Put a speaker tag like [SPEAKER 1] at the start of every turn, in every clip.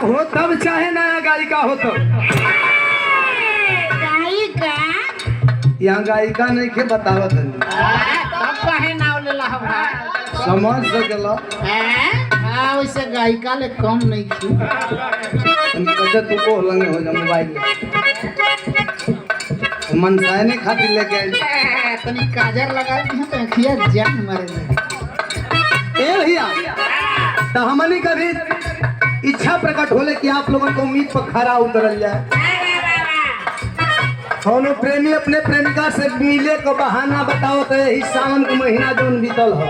[SPEAKER 1] हो तब चाहे नया गायिका हो तो
[SPEAKER 2] गायिका
[SPEAKER 1] यहाँ गायिका नहीं के बतावत है
[SPEAKER 2] तब काहे नाव लेला हमरा
[SPEAKER 1] समझ सकेला
[SPEAKER 2] हां वैसे गायिका ले कम नहीं थी
[SPEAKER 1] अच्छा तू को लंगे हो जा मोबाइल मन सायने खातिर लेके आई
[SPEAKER 2] तनी काजर लगा दी तो अखिया जान मारे
[SPEAKER 1] ए भैया तो हमने कभी इच्छा प्रकट होले कि आप लोगों को उम्मीद पर खरा उतरल जाए कौनो प्रेमी अपने प्रेमिका से मिले को बहाना बताओ तो यही सावन के महीना जोन बीतल हो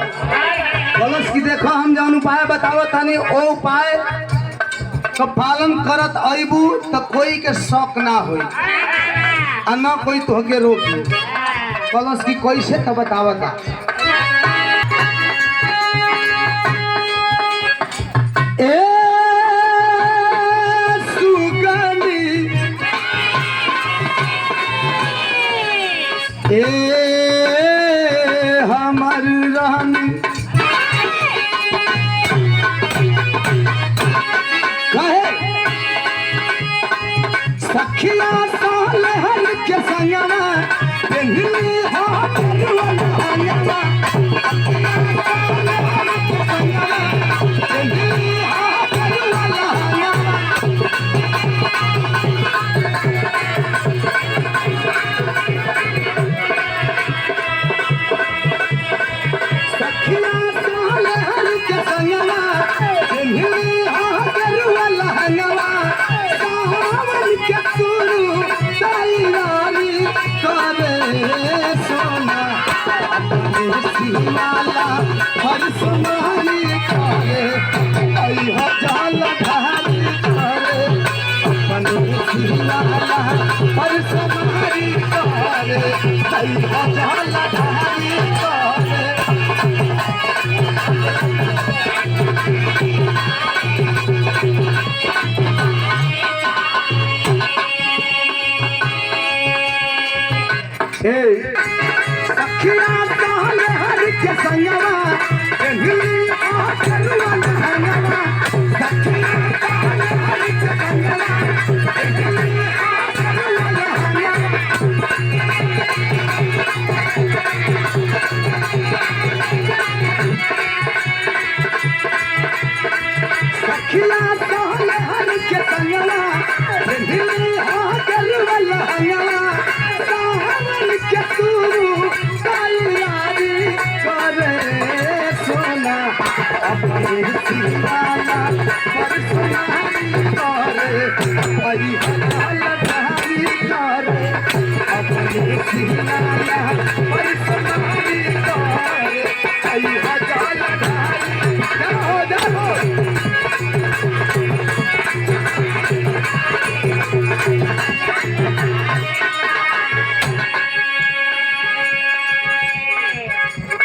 [SPEAKER 1] कलश की देखो हम जौन उपाय बताओ तनी ओ उपाय तो पालन करत अबू तो कोई के शौक ना होई आ ना कोई तोहके रोकी कलश की कैसे तो बतावता ए सुगंधी ए हमर रानी कहे सखिया सालहन के संगना पेन्हली हाथ वाला हंगना हर सुनारी करे आई हजार धारी करे अपन सिलाला हर सुनारी करे आई हजार धारी करे ए सखिया साल हर के संगवा पेन्हली आखर वाला हंगवा सखिया साल हर के संगवा पेन्हली आखर वाला हंगवा सखिया साल हर के संगवा पेन्हली आखर वाला हंगवा अपने सिलाला पर सुनारी करे आई हजार धारी करे अपने सिलाला पर